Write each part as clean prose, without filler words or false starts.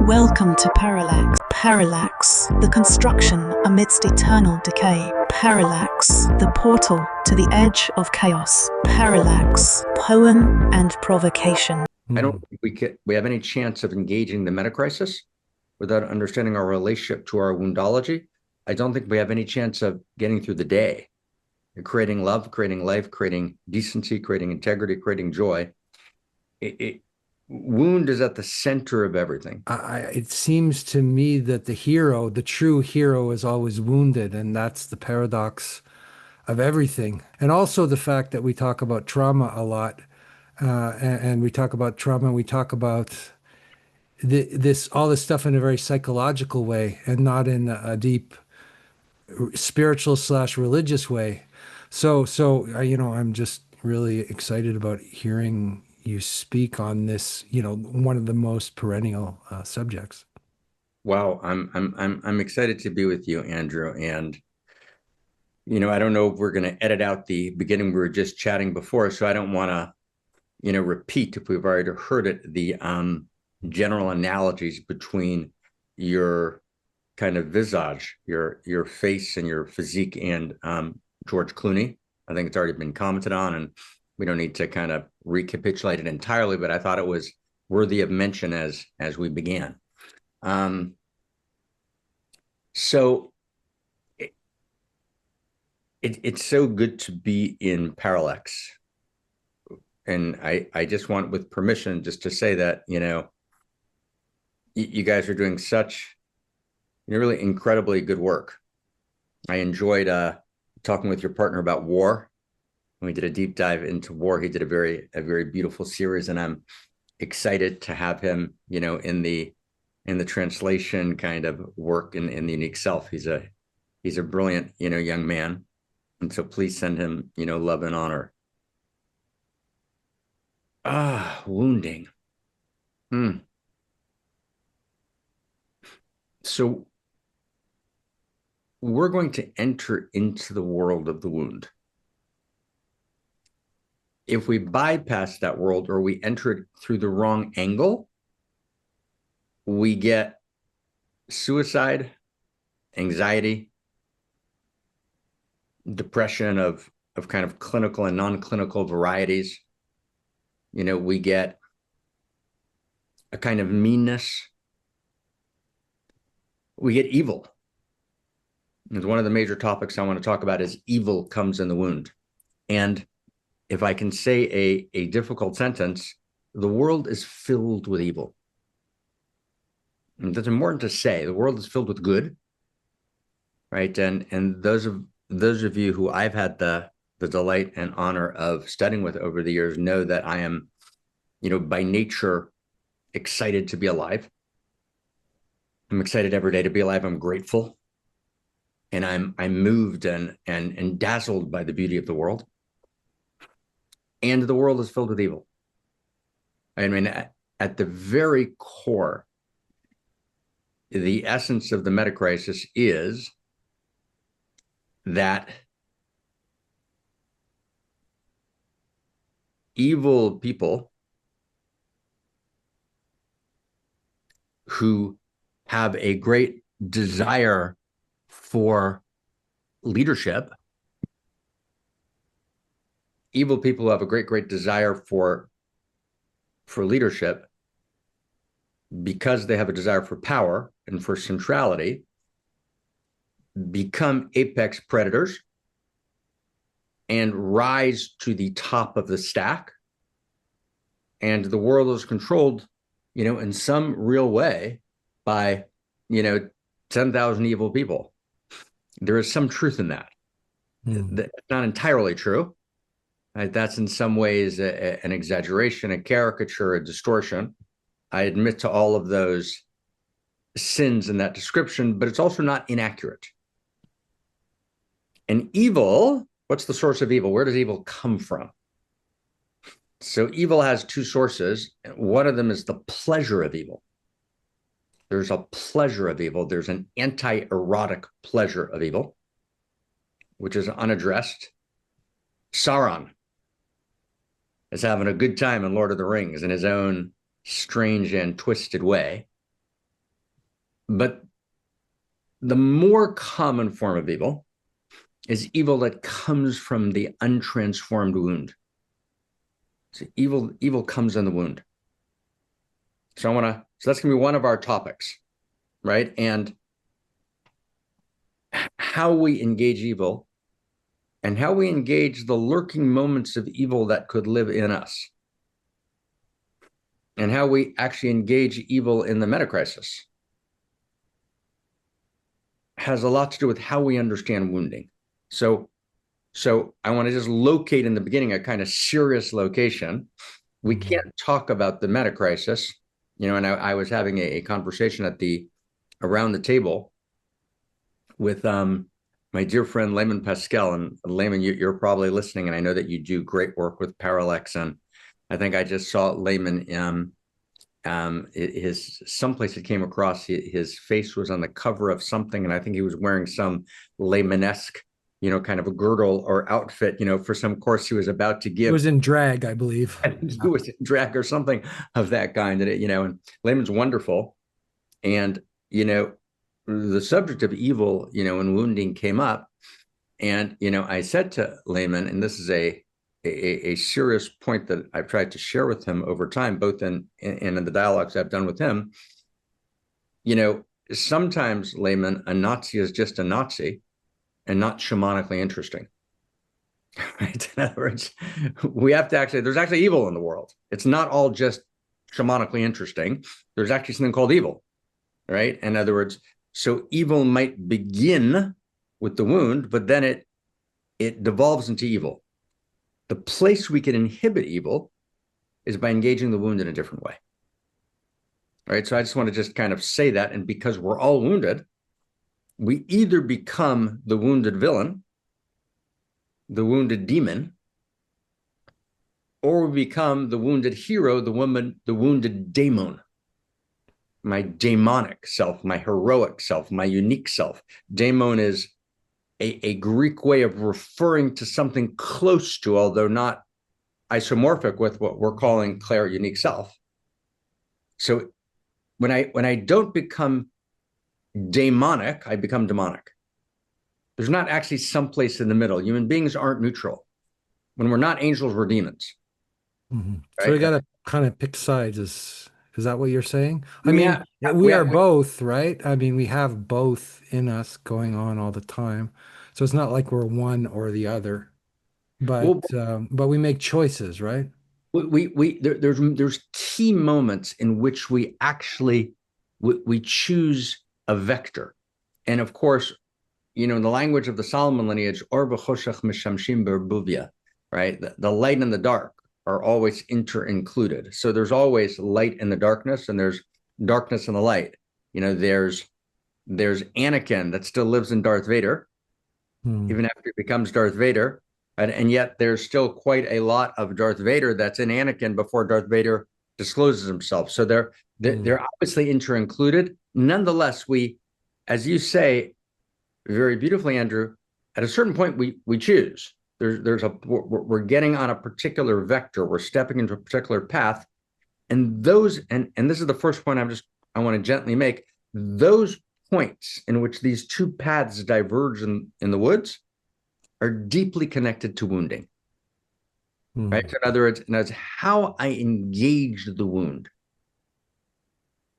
Welcome to Parallax. Parallax, the construction amidst eternal decay. Parallax, the portal to the edge of chaos. Parallax, poem and provocation. I don't think we have any chance of engaging the meta crisis without understanding our relationship to our woundology. I don't think we have any chance of getting through the day, creating love, creating life, creating decency, creating integrity, creating joy. Wound is at the center of everything. It seems to me that the true hero is always wounded, and that's the paradox of everything. And also the fact that we talk about trauma a lot, and we talk about trauma, and we talk about all this stuff in a very psychological way, and not in a deep spiritual / religious way. So I'm just really excited about hearing you speak on this, one of the most perennial subjects. Wow, I'm excited to be with you, Andrew. And I don't know if we're going to edit out the beginning. We were just chatting before, so I don't want to, repeat if we've already heard it. The general analogies between your kind of visage, your face and your physique, and George Clooney. I think it's already been commented on, and we don't need to kind of recapitulate it entirely, but I thought it was worthy of mention as we began. So it's so good to be in Parallax. And I just want, with permission, just to say that, you guys are doing such really incredibly good work. I enjoyed talking with your partner about war. We did a deep dive into war. He did a very beautiful series, and I'm excited to have him, in the translation kind of work in the unique self. He's a brilliant, young man. And so please send him, love and honor. Wounding. So we're going to enter into the world of the wound. If we bypass that world, or we enter it through the wrong angle, we get suicide, anxiety, depression of kind of clinical and non-clinical varieties. We get a kind of meanness. We get evil. And one of the major topics I want to talk about is evil comes in the wound. And if I can say a difficult sentence, the world is filled with evil. And that's important to say. The world is filled with good, right? And those of you who I've had the delight and honor of studying with over the years know that I am, by nature, excited to be alive. I'm excited every day to be alive. I'm grateful, and I'm moved and dazzled by the beauty of the world. And the world is filled with evil. I mean, at the very core, the essence of the meta crisis is that evil people who have a great desire for leadership, evil people who have a great desire for leadership, because they have a desire for power and for centrality, become apex predators and rise to the top of the stack. And the world is controlled, in some real way by, 10,000 evil people. There is some truth in that. That's not entirely true. Right? That's in some ways an exaggeration, a caricature, a distortion. I admit to all of those sins in that description, but it's also not inaccurate. And evil, what's the source of evil? Where does evil come from? So evil has two sources. One of them is the pleasure of evil. There's a pleasure of evil. There's an anti-erotic pleasure of evil, which is unaddressed. Sauron is having a good time in Lord of the Rings in his own strange and twisted way. But the more common form of evil is evil that comes from the untransformed wound. So evil comes in the wound. So that's gonna be one of our topics, right? And how we engage evil and how we engage the lurking moments of evil that could live in us, and how we actually engage evil in the metacrisis has a lot to do with how we understand wounding. So I want to just locate in the beginning a kind of serious location. We can't talk about the metacrisis, and I was having a conversation around the table with my dear friend Layman Pascal. And Layman, you're probably listening, and I know that you do great work with Parallax. And I think I just saw Layman someplace it came across his face was on the cover of something, and I think he was wearing some Laymanesque, kind of a girdle or outfit, for some course he was about to give. It was in drag, I believe. He was in drag or something of that kind. And Layman's wonderful. And, the subject of evil, and wounding came up. And, I said to Layman, and this is a serious point that I've tried to share with him over time, both in the dialogues I've done with him. Sometimes, Layman, a Nazi is just a Nazi and not shamanically interesting. Right? In other words, we have to there's actually evil in the world. It's not all just shamanically interesting. There's actually something called evil, right? In other words, so evil might begin with the wound, but then it devolves into evil. The place we can inhibit evil is by engaging the wound in a different way. All right. So I just want to just kind of say that. And because we're all wounded, we either become the wounded villain, the wounded demon, or we become the wounded hero, the wounded daemon, my demonic self, my heroic self, my unique self. Daemon is a Greek way of referring to something close to, although not isomorphic with what we're calling Claire unique self. So when I don't become daemonic, I become demonic. There's not actually someplace in the middle. Human beings aren't neutral. When we're not angels, we're demons. Mm-hmm. Right? So we got to kind of pick sides. Is that what you're saying? Yeah, we are both, right? I mean, we have both in us going on all the time. So it's not like we're one or the other, but we make choices, right? There's key moments in which we actually we choose a vector, and of course, in the language of the Solomon lineage, Or v'choshech mishamshim berbuvia, right? The light and the dark are always inter-included. So there's always light in the darkness, and there's darkness in the light. There's Anakin that still lives in Darth Vader, even after he becomes Darth Vader. And yet there's still quite a lot of Darth Vader that's in Anakin before Darth Vader discloses himself. So they're obviously inter-included. Nonetheless, we, as you say very beautifully, Andrew, at a certain point we choose. We're getting on a particular vector. We're stepping into a particular path, and this is the first point I want to gently make. Those points in which these two paths diverge in the woods are deeply connected to wounding. Right? So in other words, how I engage the wound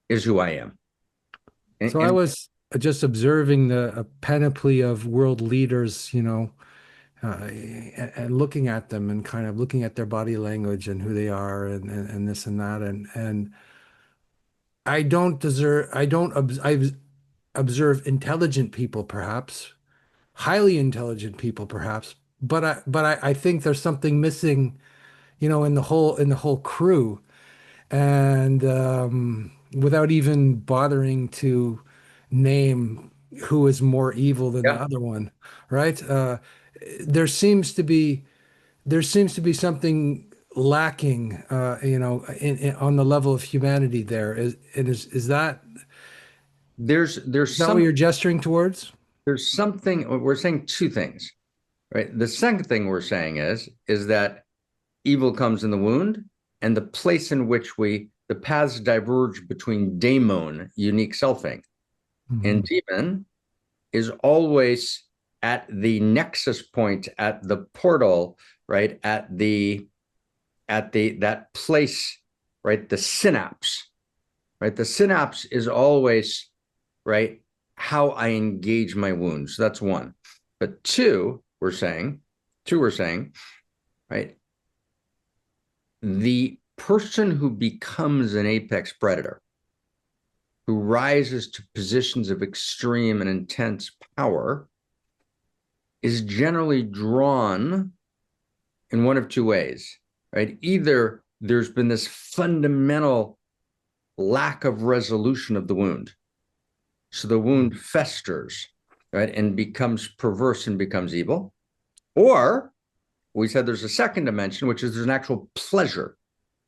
is who I am. So I was just observing a panoply of world leaders, and looking at them and kind of looking at their body language and who they are and this and that. And I observe intelligent people, perhaps, highly intelligent people, perhaps, but I think there's something missing, in the whole crew. And without even bothering to name who is more evil than the other one, right? There seems to be something lacking, on the level of humanity. Is that there's what you're gesturing towards? There's something. We're saying two things, right? The second thing we're saying is that evil comes in the wound, and the place in which the paths diverge between daemon, unique selfing, and demon is always at the nexus point, at the portal, right? At that place, right? The synapse, right? The synapse is always, right, how I engage my wounds. That's one. But two, we're saying, right? The person who becomes an apex predator, who rises to positions of extreme and intense power, is generally drawn in one of two ways, right? Either there's been this fundamental lack of resolution of the wound. So the wound festers, right, and becomes perverse and becomes evil. Or we said there's a second dimension, which is there's an actual pleasure,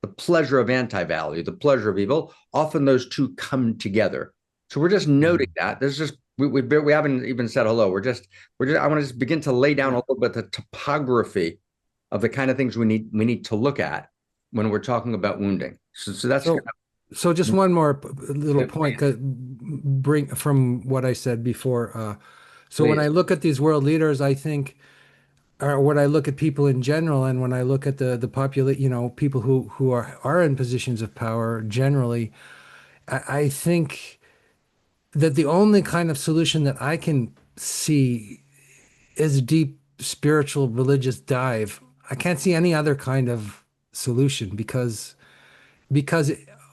the pleasure of anti-value, the pleasure of evil. Often those two come together. So we're just noting that. There's just we haven't even said hello. We're just I want to just begin to lay down a little bit the topography of the kind of things we need to look at when we're talking about wounding. So that's so just one more little point, bring from what I said before. So when I look at these world leaders, I think, or when I look at people in general, and when I look at the population, people who are in positions of power generally, I think that the only kind of solution that I can see is a deep spiritual religious dive. I can't see any other kind of solution because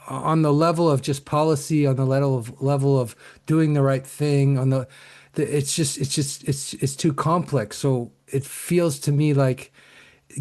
on the level of just policy, on the level of doing the right thing, on it's too complex. So it feels to me like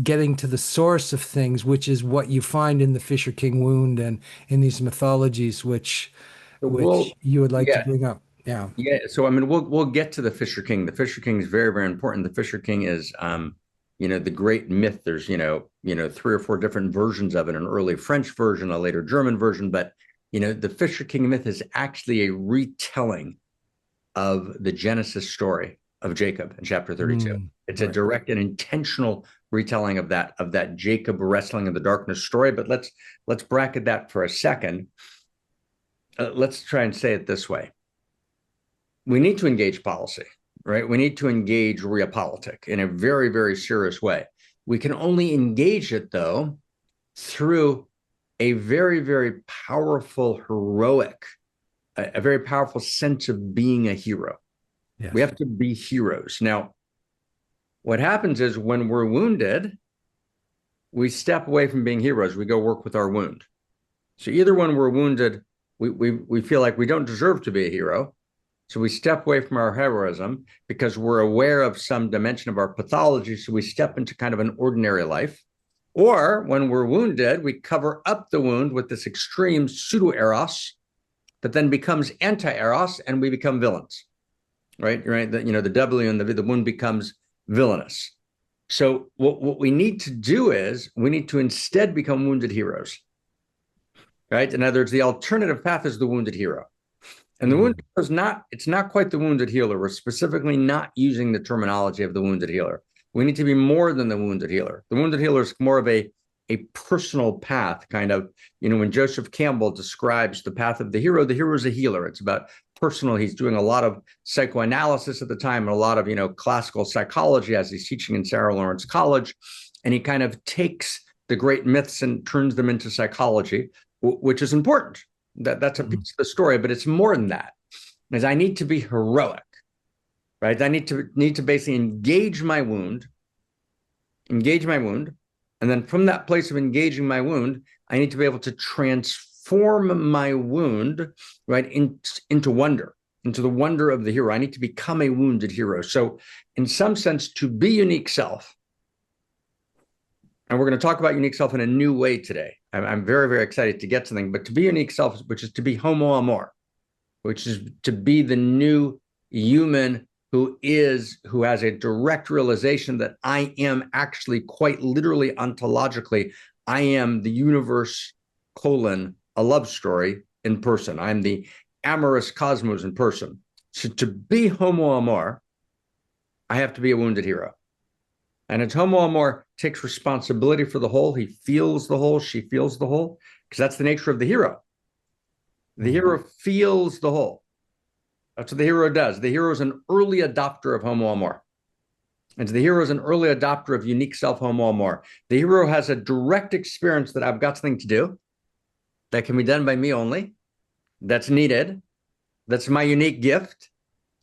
getting to the source of things, which is what you find in the Fisher King wound and in these mythologies, which you would like to bring up. Yeah. So I mean, we'll get to the Fisher King. The Fisher King is very, very important. The Fisher King is, the great myth. There's, 3 or 4 different versions of it, an early French version, a later German version. But, the Fisher King myth is actually a retelling of the Genesis story of Jacob in chapter 32. It's a direct and intentional retelling of that Jacob wrestling in the darkness story. But let's bracket that for a second. Let's try and say it this way. We need to engage policy, right? We need to engage realpolitik in a very, very serious way. We can only engage it, though, through a very, very powerful, heroic, a very powerful sense of being a hero. Yes. We have to be heroes. Now, what happens is when we're wounded, we step away from being heroes. We go work with our wound. So either when we're wounded, we feel like we don't deserve to be a hero. So we step away from our heroism because we're aware of some dimension of our pathology. So we step into kind of an ordinary life. Or when we're wounded, we cover up the wound with this extreme pseudo-eros that then becomes anti-eros, and we become villains, right? The W and the wound becomes villainous. So what we need to do is we need to instead become wounded heroes, right? In other words, the alternative path is the wounded hero. And the wounded hero it's not quite the wounded healer. We're specifically not using the terminology of the wounded healer. We need to be more than the wounded healer. The wounded healer is more of a personal path, kind of, when Joseph Campbell describes the path of the hero is a healer. It's about personal. He's doing a lot of psychoanalysis at the time and a lot of, classical psychology as he's teaching in Sarah Lawrence College. And he kind of takes the great myths and turns them into psychology, which is important. That's a piece of the story, but it's more than that. Is I need to be heroic, right? I need to basically engage my wound, and then from that place of engaging my wound, I need to be able to transform my wound, right, into wonder, into the wonder of the hero. I need to become a wounded hero. So, in some sense, to be unique self. And we're going to talk about unique self in a new way today. I'm very, very excited to get something, but to be unique self, which is to be Homo Amor, which is to be the new human who has a direct realization that I am actually quite literally ontologically, I am the universe, a love story in person. I'm the amorous cosmos in person. So to be Homo Amor, I have to be a wounded hero. And it's Homo Amor takes responsibility for the whole. He feels the whole. She feels the whole, because that's the nature of the hero. The hero feels the whole. That's what the hero does. The hero is an early adopter of Homo Amor. And the hero is an early adopter of unique self, Homo Amor. The hero has a direct experience that I've got something to do that can be done by me only, that's needed, that's my unique gift,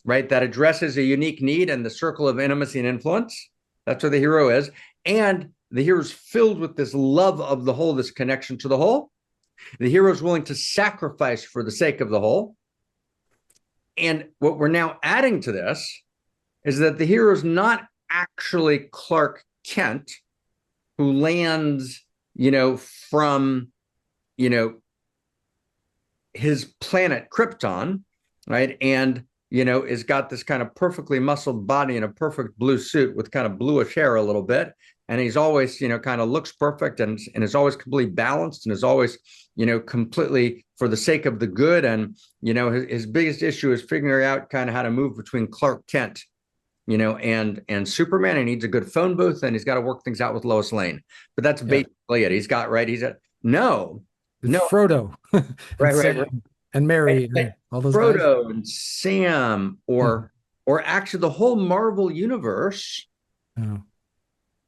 right? That addresses a unique need and the circle of intimacy and influence. That's what the hero is. And the hero is filled with this love of the whole, this connection to the whole. The hero is willing to sacrifice for the sake of the whole. And what we're now adding to this is that the hero is not actually Clark Kent, who lands, from, his planet Krypton, right? And, has got this kind of perfectly muscled body in a perfect blue suit with kind of bluish hair a little bit. And he's always, kind of looks perfect and is always completely balanced and is always, completely for the sake of the good. And, his biggest issue is figuring out kind of how to move between Clark Kent, and Superman. He needs a good phone booth and he's got to work things out with Lois Lane. But that's basically it. He's got, right. No. Frodo. Right. And Mary, right. and all those Frodo guys. and Sam, or actually the whole Marvel universe. Oh.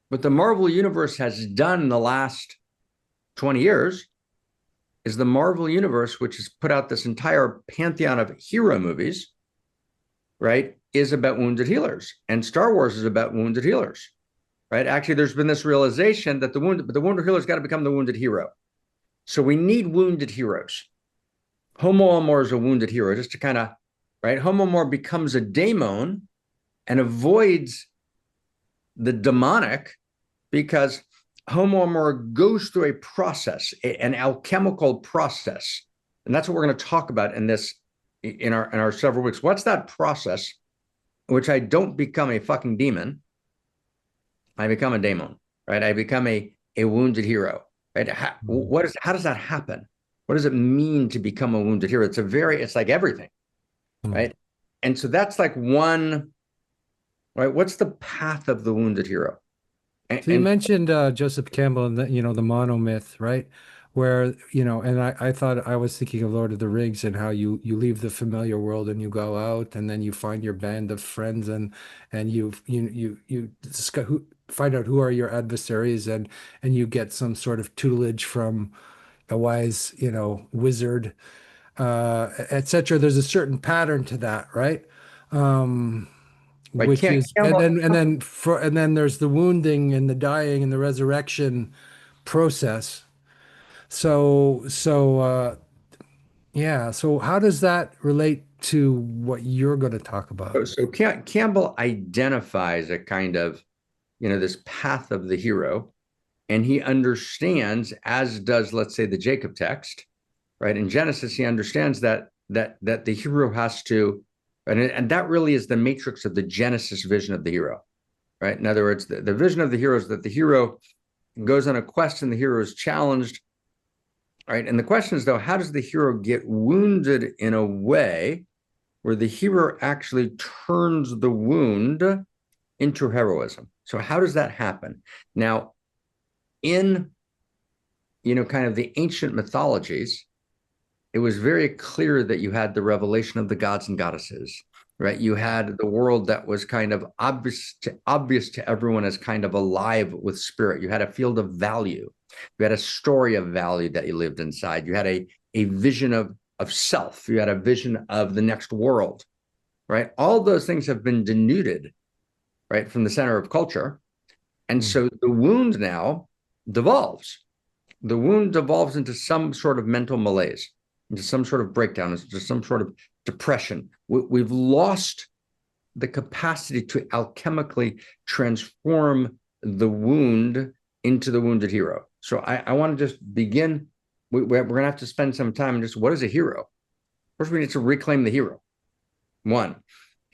What the Marvel universe has done in the last 20 years is the Marvel universe, which has put out this entire pantheon of hero movies, right, is about wounded healers. And Star Wars is about wounded healers, right? Actually, there's been this realization that the wounded healer's got to become the wounded hero. So we need wounded heroes. Homo Amor is a wounded hero, just to kind of, right? Homo Amor becomes a daemon and avoids the demonic because Homo Amor goes through a process, an alchemical process. And that's what we're going to talk about in our several weeks. What's that process in which I don't become a fucking demon? I become a daemon, right? I become a wounded hero, right? How does that happen? What does it mean to become a wounded hero? It's like everything, right? And so that's like one, right? What's the path of the wounded hero? So you mentioned Joseph Campbell and the monomyth, right? Where, and I thought I was thinking of Lord of the Rings and how you leave the familiar world and you go out and then you find your band of friends and you find out who are your adversaries and you get some sort of tutelage from a wise, wizard, etc. There's a certain pattern to that, right? Right. Which is, and then there's the wounding and the dying and the resurrection process. Yeah. So how does that relate to what you're going to talk about? So Campbell identifies a kind of, this path of the hero, and he understands, as does, let's say, the Jacob text, right? In Genesis, he understands that the hero has to, and that really is the matrix of the Genesis vision of the hero, right? In other words, the vision of the hero is that the hero goes on a quest and the hero is challenged, right? And the question is, though, how does the hero get wounded in a way where the hero actually turns the wound into heroism? So how does that happen? Now, in, kind of the ancient mythologies, it was very clear that you had the revelation of the gods and goddesses, right? You had the world that was kind of obvious to everyone as kind of alive with spirit. You had a field of value. You had a story of value that you lived inside. You had a vision of self. You had a vision of the next world, right? All those things have been denuded, right, from the center of culture. And so the wound now devolves. The wound devolves into some sort of mental malaise, into some sort of breakdown, into some sort of depression. We've lost the capacity to alchemically transform the wound into the wounded hero. So I want to just begin. We're going to have to spend some time on just what is a hero? First, we need to reclaim the hero. One,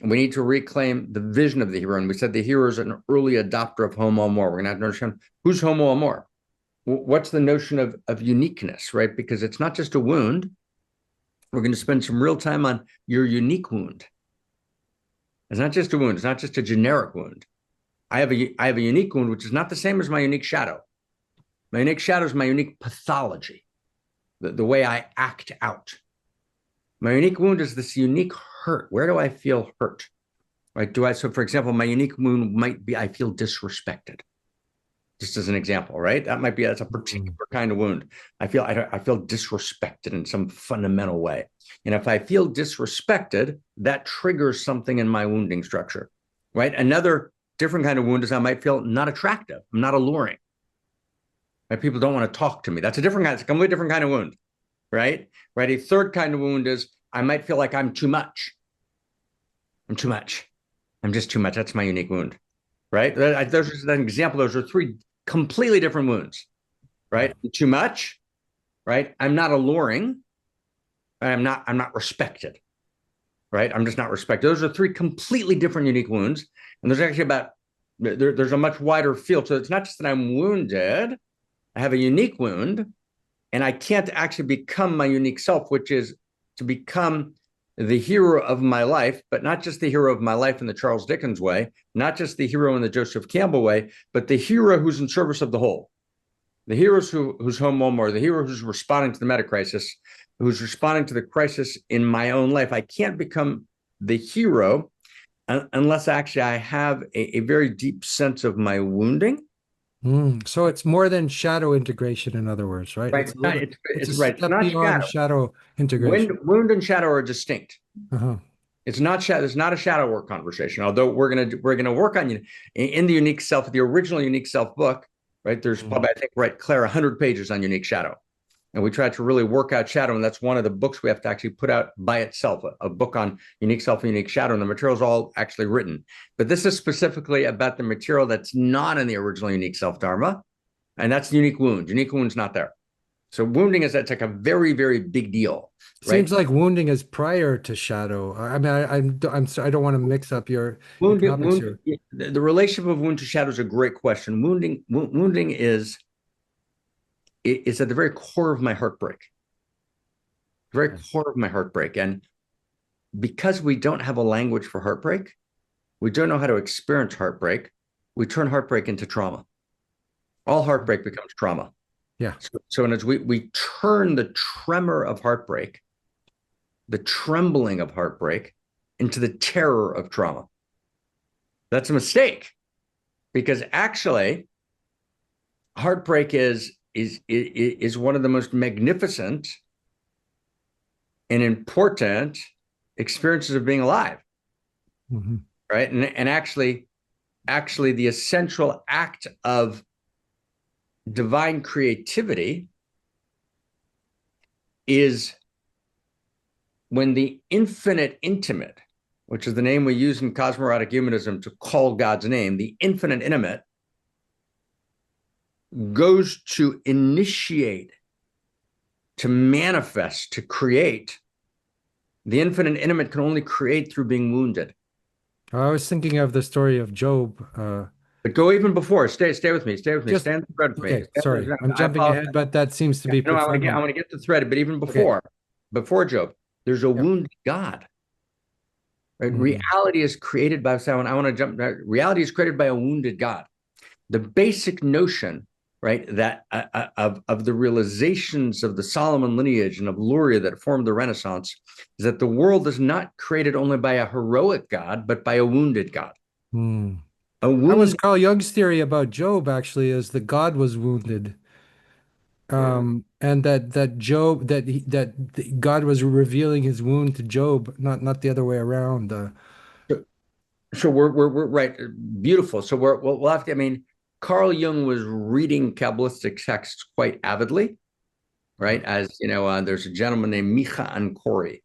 we need to reclaim the vision of the hero. And we said the hero is an early adopter of Homo Amor. We're going to have to understand who's Homo Amor. What's the notion of uniqueness, right? Because it's not just a wound. We're going to spend some real time on your unique wound. It's not just a wound. It's not just a generic wound. I have a unique wound, which is not the same as my unique shadow. My unique shadow is my unique pathology, the way I act out. My unique wound is this unique hurt? Where do I feel hurt? Right? So for example, my unique wound might be, I feel disrespected. Just as an example, right? That's a particular kind of wound. I feel disrespected in some fundamental way. And if I feel disrespected, that triggers something in my wounding structure, right? Another different kind of wound is I might feel not attractive. I'm not alluring. Right? People don't want to talk to me. That's it's a completely different kind of wound, right? Right. A third kind of wound is I might feel like I'm too much. I'm too much. I'm just too much. That's my unique wound, right? There's an example. Those are three completely different wounds, right? Too much, right? I'm not alluring. I'm not respected, right? I'm just not respected. Those are three completely different unique wounds. And there's actually there's a much wider field. So it's not just that I'm wounded. I have a unique wound, and I can't actually become my unique self, which is to become the hero of my life, but not just the hero of my life in the Charles Dickens way, not just the hero in the Joseph Campbell way, but the hero who's in service of the whole. The hero who's Homo Amor, the hero who's responding to the meta crisis, who's responding to the crisis in my own life. I can't become the hero unless actually I have a very deep sense of my wounding. So it's more than shadow integration, in other words, right? Right. It's a right. step It's not beyond shadow integration. Wound and shadow are distinct. Uh-huh. It's not shadow. It's not a shadow work conversation. Although we're gonna work on in the unique self, the original unique self book. Right. There's probably, I think, right, Claire, 100 pages on unique shadow, and we try to really work out shadow, and that's one of the books we have to actually put out by itself, a book on unique self and unique shadow, and the material is all actually written. But this is specifically about the material that's not in the original unique self dharma. And that's the unique wound. Unique wound's not there. So wounding that's like a very, very big deal. Right? Seems like wounding is prior to shadow. I mean, I don't want to mix up your topics here. The relationship of wound to shadow is a great question. Wounding is at the very core of my heartbreak. Very core of my heartbreak. And because we don't have a language for heartbreak, we don't know how to experience heartbreak, we turn heartbreak into trauma. All heartbreak becomes trauma. Yeah. So as we turn the tremor of heartbreak, the trembling of heartbreak, into the terror of trauma. That's a mistake, because actually, heartbreak is one of the most magnificent and important experiences of being alive. Mm-hmm. Right. And actually the essential act of divine creativity is when the infinite intimate, which is the name we use in Cosmoerotic Humanism to call God's name, the infinite intimate goes to initiate, to manifest, to create. The infinite intimate can only create through being wounded. I was thinking of the story of Job. But go even before. Stay with me. Stay with me. Just, Stand the thread with okay, me. sorry, I'm jumping ahead, but that seems to be. No, I want to get the thread. But even before Job, there's a wounded God. Right? Mm-hmm. Reality is created by someone. I want to jump. Reality is created by a wounded God. The basic notion, right, that of the realizations of the Solomon lineage and of Luria that formed the Renaissance is that the world is not created only by a heroic God, but by a wounded God. Hmm. That was Carl Jung's theory about Job, actually, is that God was wounded, and that God was revealing his wound to Job, not the other way around. So we're right, beautiful. So we'll have to. I mean, Carl Jung was reading Kabbalistic texts quite avidly, right? As you know, there's a gentleman named Micha Ancori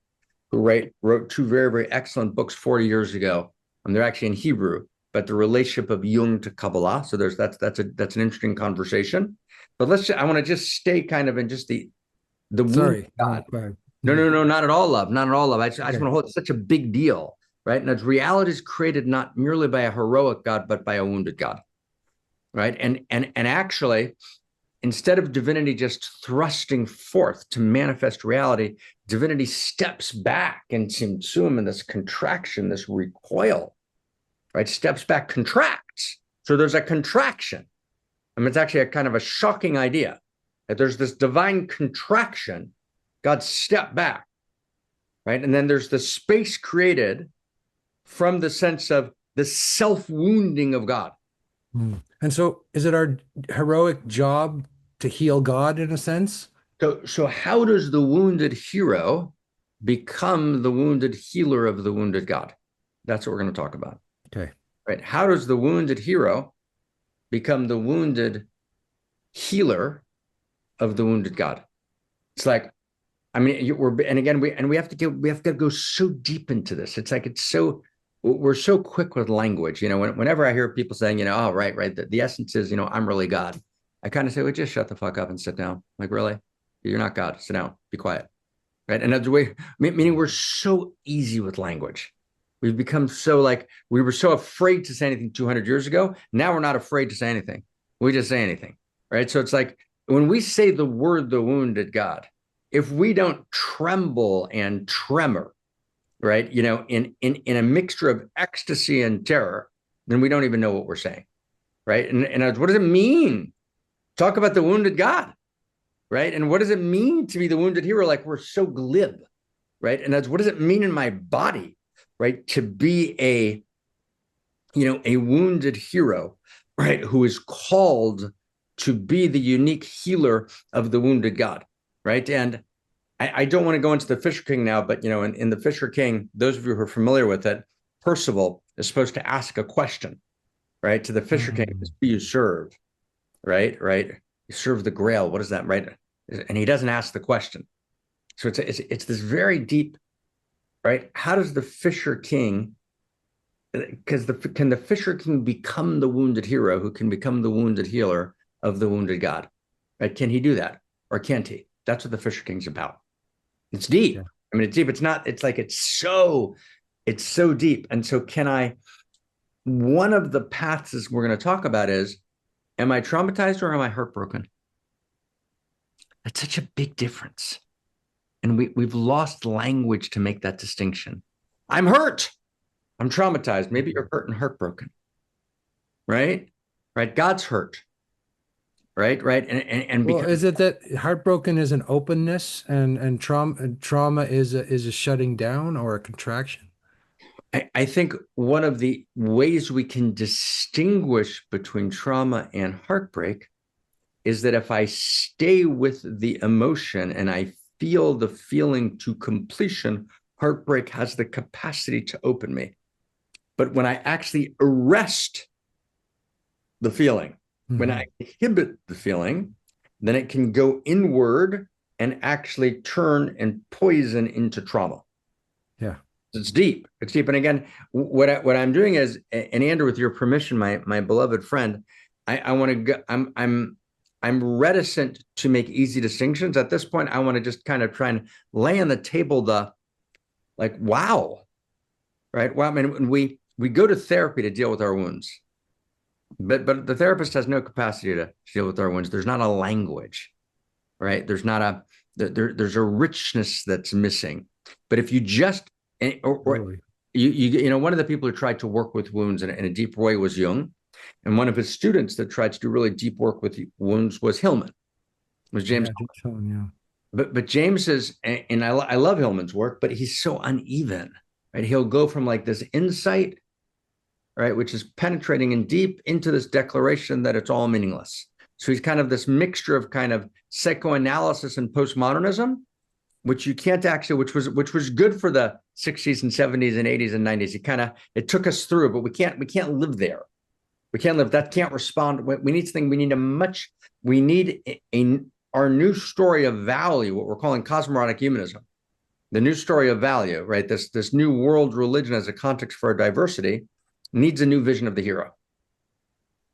who wrote two very, very excellent books 40 years ago, and they're actually in Hebrew. But the relationship of Jung to Kabbalah. So that's an interesting conversation. But I want to just stay kind of in just the Sorry, God. No, not at all, love. Not at all, love. I just want to hold such a big deal, right? And reality is created not merely by a heroic God, but by a wounded God, right? And actually, instead of divinity just thrusting forth to manifest reality, divinity steps back and tzimtzum in this contraction, this recoil. Right, steps back, contracts. So there's a contraction. I mean, it's actually a kind of a shocking idea that there's this divine contraction. God stepped back, right? And then there's the space created from the sense of the self-wounding of God. And so is it our heroic job to heal God in a sense? So how does the wounded hero become the wounded healer of the wounded God? That's what we're going to talk about. Okay. Right? How does the wounded hero become the wounded healer of the wounded God? It's like, I mean, we have to go so deep into this. It's like we're so quick with language. Whenever I hear people saying, oh, right, the essence is, I'm really God. I kind of say, well, just shut the fuck up and sit down. Like, really? You're not God. Sit down. Be quiet. Right? And that's the way, meaning we're so easy with language. We've become so we were so afraid to say anything 200 years ago. Now we're not afraid to say anything. We just say anything. Right? So it's like when we say the word, the wounded God, if we don't tremble and tremor, right, in a mixture of ecstasy and terror, then we don't even know what we're saying. Right? And what does it mean? Talk about the wounded God. Right? And what does it mean to be the wounded hero? Like we're so glib, right? And that's what does it mean in my body, right? To be a wounded hero, right? Who is called to be the unique healer of the wounded God, right? And I don't want to go into the Fisher King now, but in the Fisher King, those of you who are familiar with it, Percival is supposed to ask a question, right? To the Fisher King, who you serve, right? You serve the Grail. What is that, right? And he doesn't ask the question. So it's this very deep, right? How does the Fisher King, because can the Fisher King become the wounded hero who can become the wounded healer of the wounded God? Right? Can he do that? Or can't he? That's what the Fisher King's about. It's deep. Yeah. I mean, it's deep. It's not, it's like, it's so deep. And so one of the paths we're going to talk about is, am I traumatized or am I heartbroken? That's such a big difference. And we've lost language to make that distinction. I'm hurt. I'm traumatized. Maybe you're hurt and heartbroken. Right? Right? God's hurt. Right? And well, is it that heartbroken is an openness and trauma is a shutting down or a contraction? I think one of the ways we can distinguish between trauma and heartbreak is that if I stay with the emotion and I feel the feeling to completion, heartbreak has the capacity to open me. But when I actually arrest the feeling, when I inhibit the feeling, then it can go inward and actually turn and poison into trauma. Yeah. It's deep. It's deep. And again, what I'm doing is, and Andrew, with your permission, my beloved friend, I want to go, I'm reticent to make easy distinctions. At this point, I want to just kind of try and lay on the table wow, right? Wow. I mean, we go to therapy to deal with our wounds, but the therapist has no capacity to deal with our wounds. There's not a language, right? There's not there's a richness that's missing. But if you just, one of the people who tried to work with wounds in a deeper way was Jung. And one of his students that tried to do really deep work with wounds was Hillman, was James. Yeah. But James is, and I love Hillman's work, but he's so uneven, right? He'll go from like this insight, right, which is penetrating and deep, into this declaration that it's all meaningless. So he's kind of this mixture of kind of psychoanalysis and postmodernism, which you can't actually, which was good for the 60s and 70s and 80s and 90s. It took us through, but we can't live there. We can't live. That can't respond. We need something. We need our new story of value, what we're calling Cosmoerotic Humanism, the new story of value, right? This new world religion as a context for our diversity needs a new vision of the hero,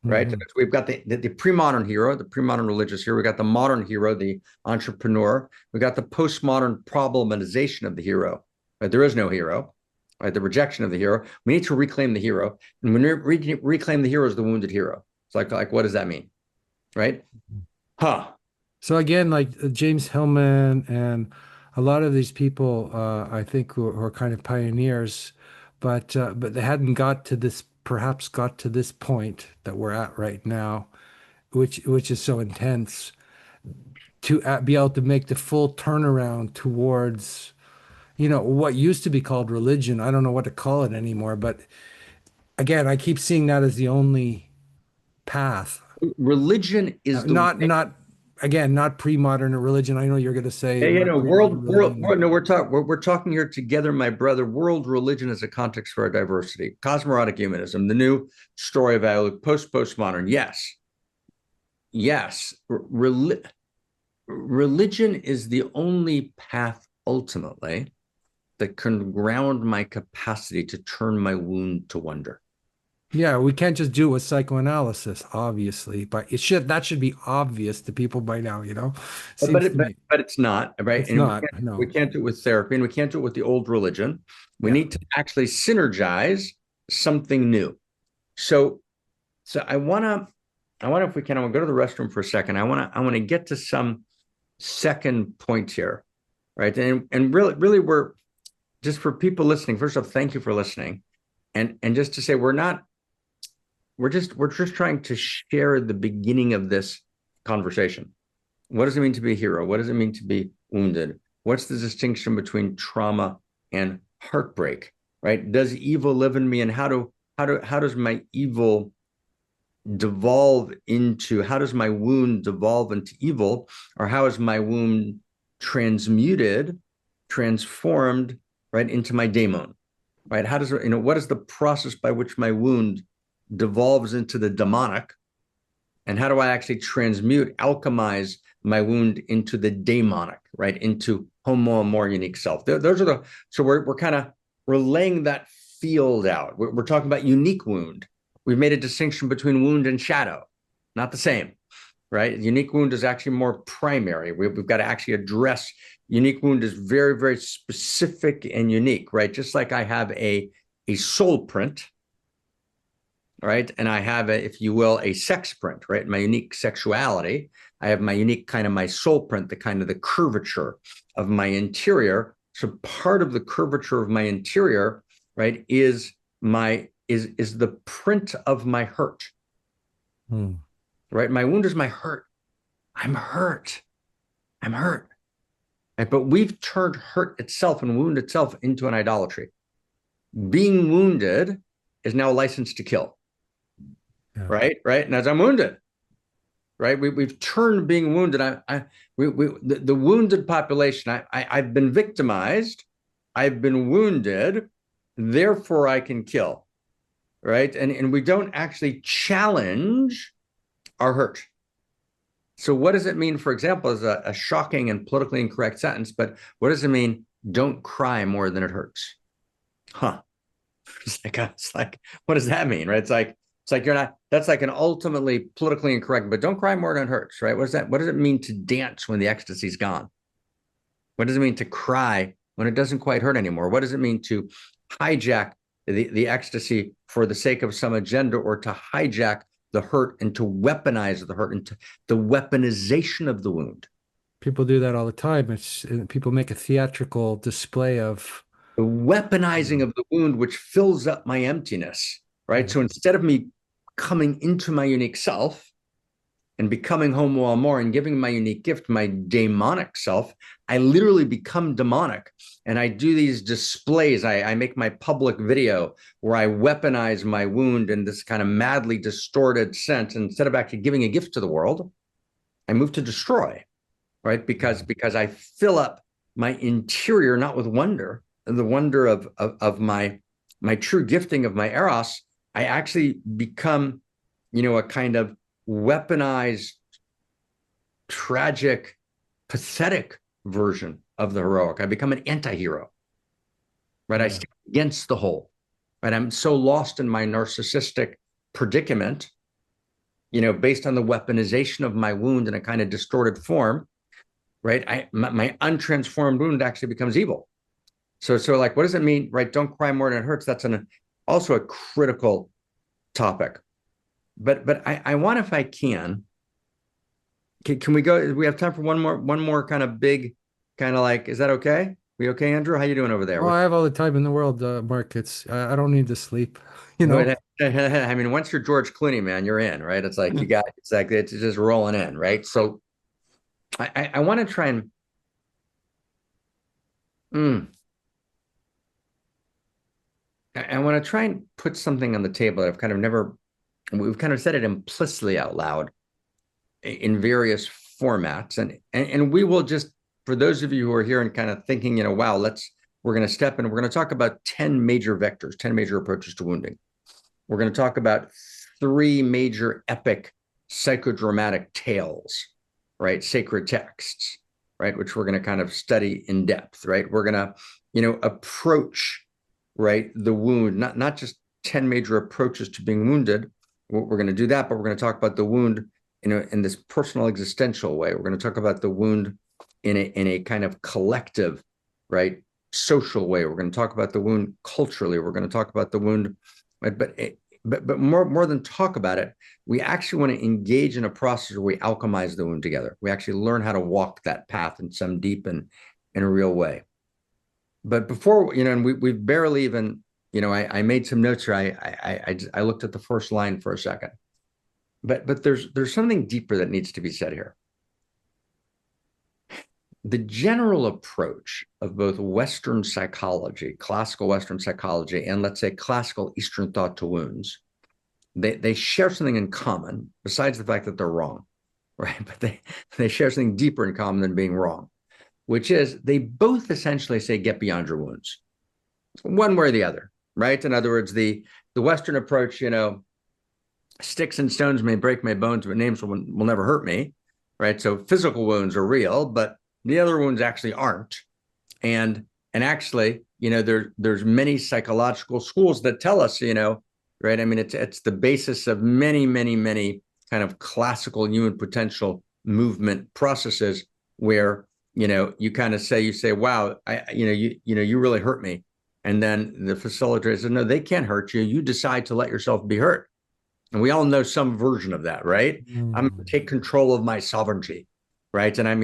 right? Mm-hmm. We've got the pre-modern hero, the pre-modern religious hero. We got the modern hero, the entrepreneur. We got the postmodern problematization of the hero, right? There is no hero. Right, the rejection of the hero. We need to reclaim the hero, and when we reclaim the hero as the wounded hero, it's like what does that mean, right? So again, like James Hillman and a lot of these people, I think, who are kind of pioneers, but they hadn't perhaps got to this point that we're at right now, which is so intense, to be able to make the full turnaround towards what used to be called religion. I don't know what to call it anymore, but again, I keep seeing that as the only path. Religion is the Not again, not pre-modern religion. I know you're going to say yeah, not pre-modern religion. no, we're talking here together, my brother. World religion is a context for our diversity. Cosmoerotic humanism, the new story of postmodern. Yes. Religion is the only path ultimately that can ground my capacity to turn my wound to wonder. Yeah, we can't just do it with psychoanalysis, obviously, but that should be obvious to people by now, Seems to me. But it's not, right? It's And not, we no. can't do it with therapy, and we can't do it with the old religion. We Yeah. need to actually synergize something new. So I want to, if we can, I want to go to the restroom for a second. I want to get to some second points here, right? And really, we're just for people listening. First off, thank you for listening, and just to say we're just trying to share the beginning of this conversation. What does it mean to be a hero? What does it mean to be wounded? What's the distinction between trauma and heartbreak? Right? Does evil live in me, and how does my evil devolve into? How does my wound devolve into evil, or how is my wound transmuted, transformed, right, into my daemon? Right? How does what is the process by which my wound devolves into the demonic, and how do I actually transmute, alchemize my wound into the daemonic, right? Into Homo Amor, unique self. Those are so we're laying that field out. We're talking about unique wound. We've made a distinction between wound and shadow, not the same, right? Unique wound is actually more primary. We've got to actually address unique wound is very, very specific and unique, right? Just like I have a soul print, right? And I have, if you will, a sex print, right? My unique sexuality. I have my unique kind of my soul print, the kind of the curvature of my interior. So part of the curvature of my interior, right, is the print of my hurt, right? My wound is my hurt. I'm hurt. I'm hurt. Right? But we've turned hurt itself and wound itself into an idolatry. Being wounded is now a license to kill. Yeah. Right. And as I'm wounded, right, we've turned being wounded. The wounded population. I've been victimized. I've been wounded. Therefore, I can kill. Right. And we don't actually challenge our hurt. So what does it mean, for example, is a shocking and politically incorrect sentence, but what does it mean? Don't cry more than it hurts. Huh. It's like, what does that mean? Right. It's like you're not, that's like an ultimately politically incorrect, but don't cry more than it hurts, right? What does it mean to dance when the ecstasy's gone? What does it mean to cry when it doesn't quite hurt anymore? What does it mean to hijack the ecstasy for the sake of some agenda, or to hijack the hurt and to weaponize the hurt, into the weaponization of the wound? People do that all the time. People make a theatrical display of the weaponizing of the wound, which fills up my emptiness, right? So instead of me coming into my unique self and becoming Homo Amor and giving my unique gift, my demonic self, I literally become demonic. And I do these displays. I make my public video where I weaponize my wound in this kind of madly distorted sense. And instead of actually giving a gift to the world, I move to destroy, right? Because I fill up my interior, not with wonder, the wonder of my true gifting of my eros. I actually become, a kind of weaponized, tragic, pathetic version of the heroic. I become an anti-hero, right? I stand against the whole, right? I'm so lost in my narcissistic predicament, based on the weaponization of my wound in a kind of distorted form, right? My untransformed wound actually becomes evil. So like, what does it mean, right? Don't cry more than it hurts. That's also a critical topic. But I want, if I can we go? We have time for one more kind of big, kind of like, is that okay? We okay, Andrew? How you doing over there? Oh, I have all the time in the world, Mark. I don't need to sleep. I mean, once you're George Clooney, man, you're in, right? It's like it's just rolling in, right? So I want to try and I want to try and put something on the table that I've kind of never, we've kind of said it implicitly out loud in various formats. And we will just, for those of you who are here and kind of thinking, wow, we're going to step in, we're going to talk about 10 major vectors, 10 major approaches to wounding. We're going to talk about 3 major epic psychodramatic tales, right? Sacred texts, right? Which we're going to kind of study in depth, right? We're going to, approach, right, the wound, not just 10 major approaches to being wounded. We're going to do that, but we're going to talk about the wound, in this personal existential way. We're going to talk about the wound in a kind of collective, right, social way. We're going to talk about the wound culturally. We're going to talk about the wound, right? But more than talk about it, we actually want to engage in a process where we alchemize the wound together. We actually learn how to walk that path in some deep and in a real way. But before, and we've barely even, I made some notes here. I looked at the first line for a second. But there's something deeper that needs to be said here. The general approach of both Western psychology, classical Western psychology, and let's say classical Eastern thought to wounds, they share something in common, besides the fact that they're wrong, right? But they share something deeper in common than being wrong, which is they both essentially say get beyond your wounds, one way or the other, right? In other words, the Western approach, sticks and stones may break my bones, but names will never hurt me, right? So physical wounds are real, but the other wounds actually aren't. And actually, there's many psychological schools that tell us, right? I mean, it's the basis of many, many, many kind of classical human potential movement processes where, you kind of say, wow, you really hurt me. And then the facilitator says, no, they can't hurt you. You decide to let yourself be hurt. And we all know some version of that, right? I'm going to take control of my sovereignty, right? And I'm,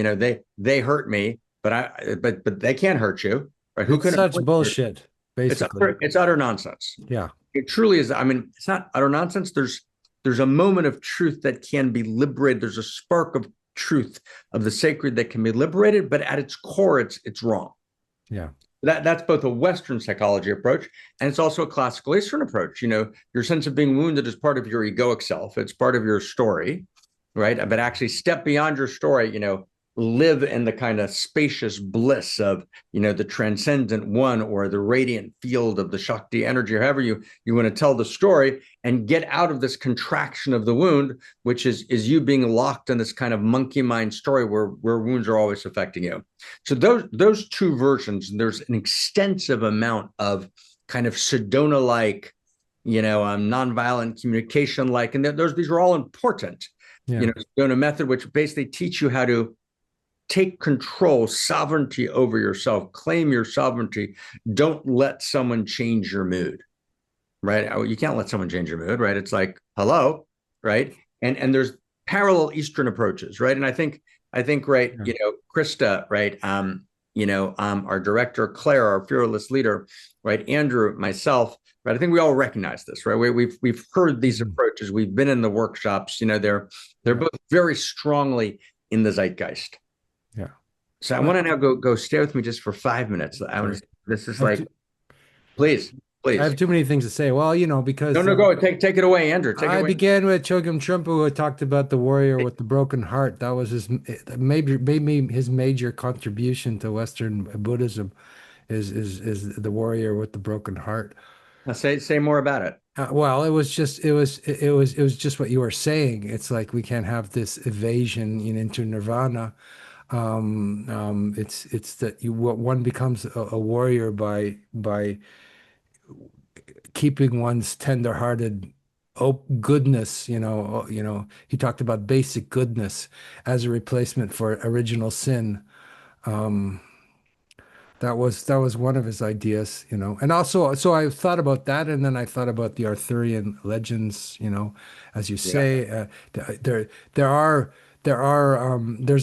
they hurt me, but they can't hurt you, right? Who can such bullshit, basically. It's utter nonsense. Yeah. It truly is. I mean, it's not utter nonsense. There's a moment of truth that can be liberated. There's a spark of truth of the sacred that can be liberated, but at its core, it's wrong. Yeah. That's both a Western psychology approach, and it's also a classical Eastern approach. Your sense of being wounded is part of your egoic self. It's part of your story, right? But actually step beyond your story, live in the kind of spacious bliss of, the transcendent one or the radiant field of the Shakti energy, or however you want to tell the story, and get out of this contraction of the wound, which is you being locked in this kind of monkey mind story where wounds are always affecting you. So those 2 versions, there's an extensive amount of kind of Sedona-like, nonviolent communication-like, and these are all important. Yeah. Sedona method, which basically teach you how to take control, sovereignty over yourself, claim your sovereignty. Don't let someone change your mood, right? You can't let someone change your mood, right? It's like, hello, right? And there's parallel Eastern approaches, right? And I think, right, Krista, right? Our director, Claire, our fearless leader, right? Andrew, myself, right? I think we all recognize this, right? We've heard these approaches. We've been in the workshops. They're both very strongly in the zeitgeist. Yeah. So I want to now go stay with me just for 5 minutes. This is like, please. I have too many things to say. Well, because no, go take it away, Andrew. I began with Chogyam Trungpa, who talked about the warrior with the broken heart. That was maybe his major contribution to Western Buddhism, is the warrior with the broken heart. Now say more about it. Well, it was just what you were saying. It's like we can't have this evasion into nirvana. It's that one becomes a warrior by keeping one's tender-hearted goodness. He talked about basic goodness as a replacement for original sin. That was one of his ideas, and also, so I thought about that, and then I thought about the Arthurian legends, as you say, there's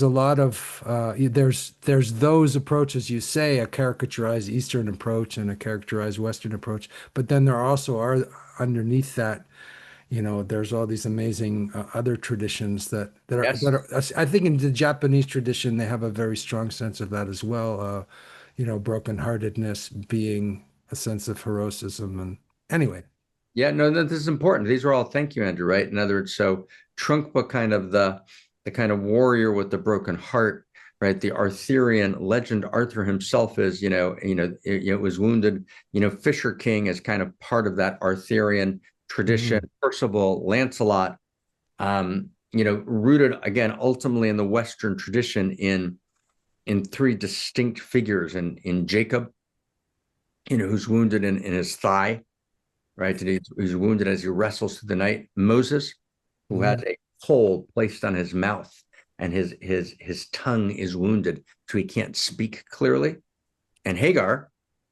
a lot of there's those approaches, you say, a caricaturized Eastern approach and a characterized Western approach, but then there also are underneath that, there's all these amazing other traditions that are, Yes. I think in the Japanese tradition they have a very strong sense of that as well. Brokenheartedness being a sense of heroism. And anyway, Yeah, no, no, this is important. These are all, thank you, Andrew, right? In other words, so Trungpa kind of the kind of warrior with the broken heart, right? The Arthurian legend, Arthur himself is, was wounded. Fisher King is kind of part of that Arthurian tradition. Percival, Lancelot, rooted again ultimately in the Western tradition in three distinct figures in Jacob, who's wounded in his thigh, right? And he's wounded as he wrestles through the night. Moses, who has a hole placed on his mouth, and his tongue is wounded, so he can't speak clearly. And Hagar,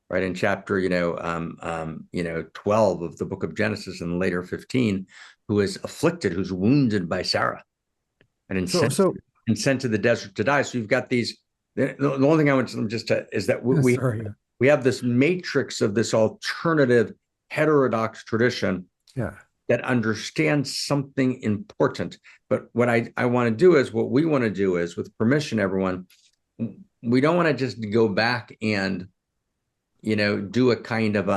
right, in chapter 12 of the book of Genesis, and later 15, who is afflicted, who's wounded by Sarah, and sent to the desert to die. So you've got these. The only thing I want to just is that we have this matrix of this alternative heterodox tradition that understands something important. But what I want to do is, what we want to do is, with permission, everyone, we don't want to just go back and, do a kind of,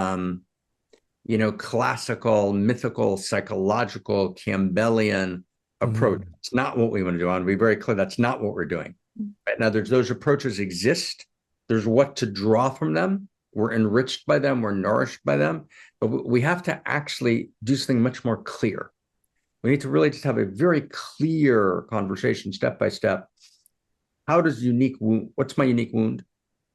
classical, mythical, psychological, Campbellian approach. It's not what we want to do. I want to be very clear. That's not what we're doing. Right? Now, those approaches exist. There's what to draw from them. We're enriched by them. We're nourished by them. But we have to actually do something much more clear. We need to really just have a very clear conversation, step by step. What's my unique wound?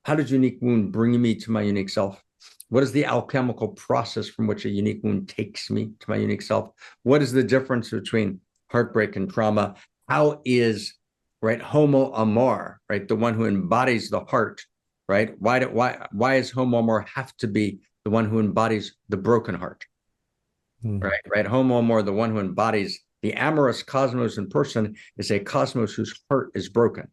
How does unique wound bring me to my unique self? What is the alchemical process from which a unique wound takes me to my unique self? What is the difference between heartbreak and trauma? How is, right, Homo Amor, right, the one who embodies the heart, right? Why does Homo Amor have to be the one who embodies the broken heart? Right? Homo Amor, the one who embodies the amorous cosmos in person, is a cosmos whose heart is broken,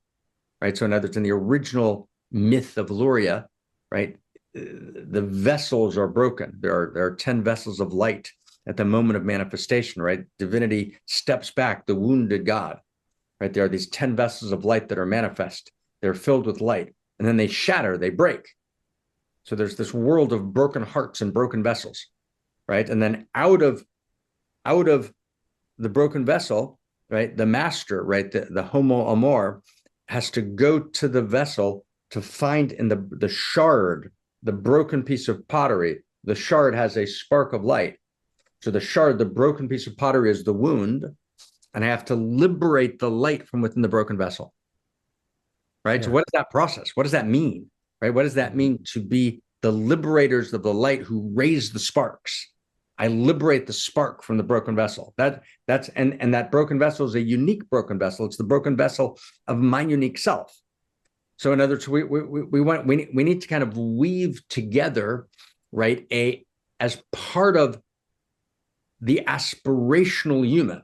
right? So in other words, in the original myth of Luria, right, the vessels are broken. There are 10 vessels of light at the moment of manifestation, right? Divinity steps back, the wounded God, right? There are these 10 vessels of light that are manifest. They're filled with light, and then they shatter, they break. So there's this world of broken hearts and broken vessels, right? And then out of the broken vessel, right, the master, right, the Homo Amor, has to go to the vessel to find in the shard, the broken piece of pottery. The shard has a spark of light. So the shard, the broken piece of pottery, is the wound, and I have to liberate the light from within the broken vessel, right? Yeah. So what is that process? What does that mean, right? What does that mean to be the liberators of the light who raise the sparks? I liberate the spark from the broken vessel. That's that broken vessel is a unique broken vessel. It's the broken vessel of my unique self. So in other words, we need to kind of weave together, right, as part of the aspirational human,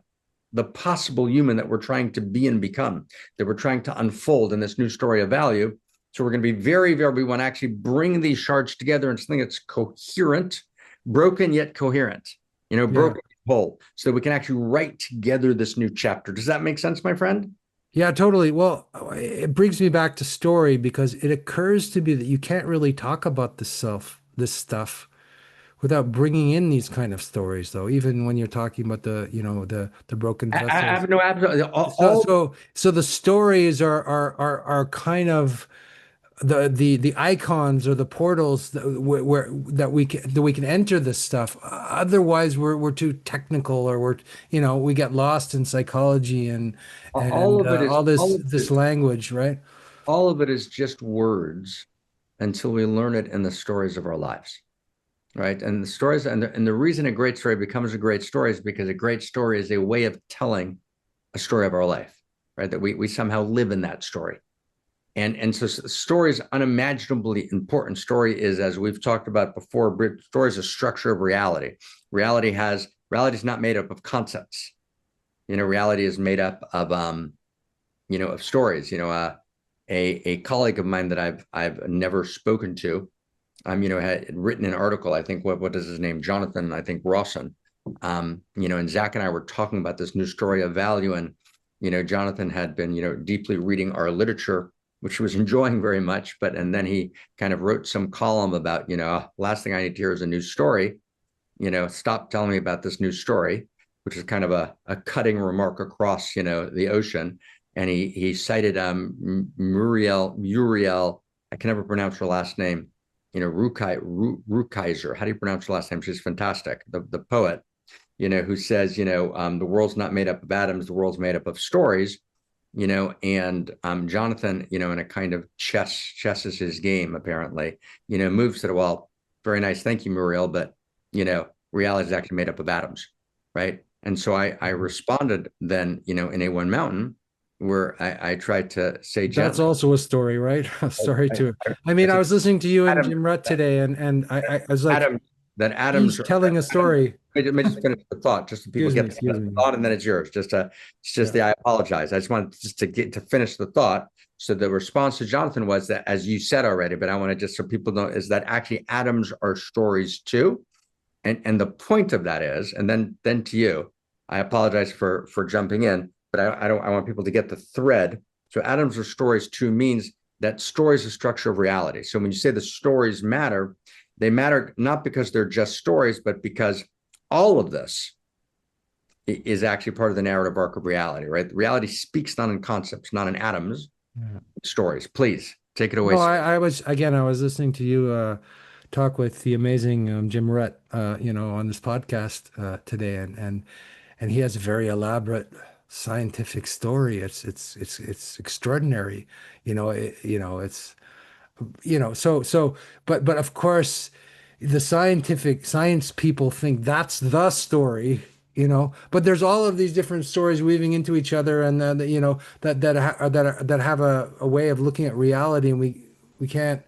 the possible human that we're trying to be and become, that we're trying to unfold in this new story of value. So we're going to be we want to actually bring these shards together in something that's coherent, broken yet coherent, broken whole, so that we can actually write together this new chapter. Does that make sense, my friend? Yeah, totally. Well, it brings me back to story, because it occurs to me that you can't really talk about this stuff without bringing in these kind of stories, though. Even when you're talking about the broken vessels. I have no absolutely. So the stories are kind of the icons or the portals that we can enter this stuff. Otherwise, we're too technical, or we get lost in psychology and all this language, right? All of it is just words until we learn it in the stories of our lives, right? And the stories and the reason a great story becomes a great story is because a great story is a way of telling a story of our life, right? That we somehow live in that story. And so story is unimaginably important. Story is, as we've talked about before, story is a structure of reality. Reality is not made up of concepts. Reality is made up of of stories. A colleague of mine that I've never spoken to, had written an article. I think what is his name? Jonathan, I think Rawson. And Zach and I were talking about this new story of value, and Jonathan had been deeply reading our literature. which he was enjoying very much. And then he kind of wrote some column about, last thing I need to hear is a new story. Stop telling me about this new story, which is kind of a cutting remark across, the ocean. And he cited Muriel, I can never pronounce her last name, Rukeyser. How do you pronounce her last name? She's fantastic. The poet, who says, the world's not made up of atoms, the world's made up of stories, and Jonathan, in a kind of chess is his game, apparently, moves to, well, very nice. Thank you, Muriel. But, reality is actually made up of atoms, right? And so I responded then, in A1 Mountain, where I tried to say, that's also a story, right? Sorry to. I mean, I was listening to you and Jim Rutt today, and I was like, atoms he's telling a story. Let me just finish the thought, just so people get the thought, and then it's yours. I apologize. I just wanted to finish the thought. So the response to Jonathan was that, as you said already, but I want to just so people know, is that actually atoms are stories too. And the point of that is, and then to you, I apologize for jumping in, but I want people to get the thread. So atoms are stories too means that stories are structure of reality. So when you say the stories matter, they matter not because they're just stories, but because all of this is actually part of the narrative arc of reality, right? Reality speaks not in concepts, not in atoms, stories. Please take it away. No, I was listening to you talk with the amazing Jim Rutt, on this podcast today, and he has a very elaborate scientific story. It's extraordinary, but of course, the science people think that's the story, but there's all of these different stories weaving into each other, and that have a way of looking at reality, and we can't.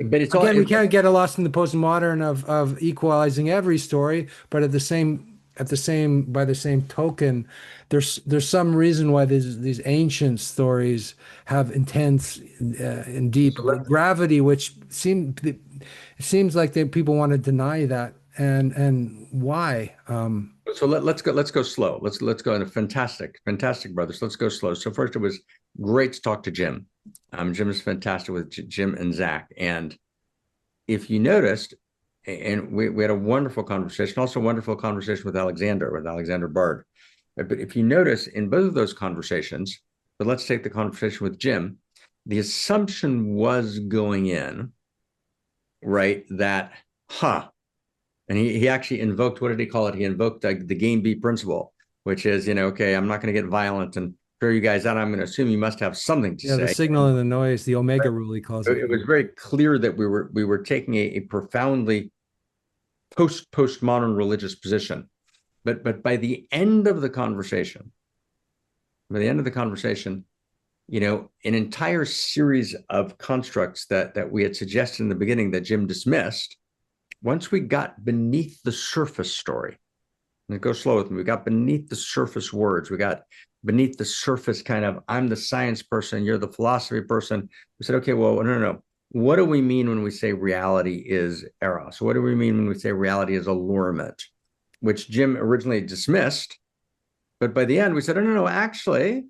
But it's we can't get lost in the postmodern of equalizing every story, but by the same token, there's some reason why these ancient stories have intense and deep gravity, which seems like people want to deny that, and why? So let's go slow. Let's go in a fantastic, brothers. Let's go slow. So first, it was great to talk to Jim. Jim is fantastic with Jim and Zach. And if you noticed, and we had a wonderful conversation, also a wonderful conversation with Alexander Bard. But if you notice in both of those conversations, but let's take the conversation with Jim, the assumption was going in, right, that, and he actually invoked, what did he call it? He invoked the game B principle, which is, okay, I'm not going to get violent and throw you guys out. I'm going to assume you must have something to say. The signal and the noise, the omega rule, he calls it. It was very clear that we were taking a profoundly postmodern religious position. But by the end of the conversation, an entire series of constructs that we had suggested in the beginning that Jim dismissed, once we got beneath the surface story, and go slow with me, we got beneath the surface words, we got beneath the surface kind of, I'm the science person, you're the philosophy person. We said, okay, well, no. What do we mean when we say reality is eros? What do we mean when we say reality is allurement? Which Jim originally dismissed. But by the end, we said, no, actually,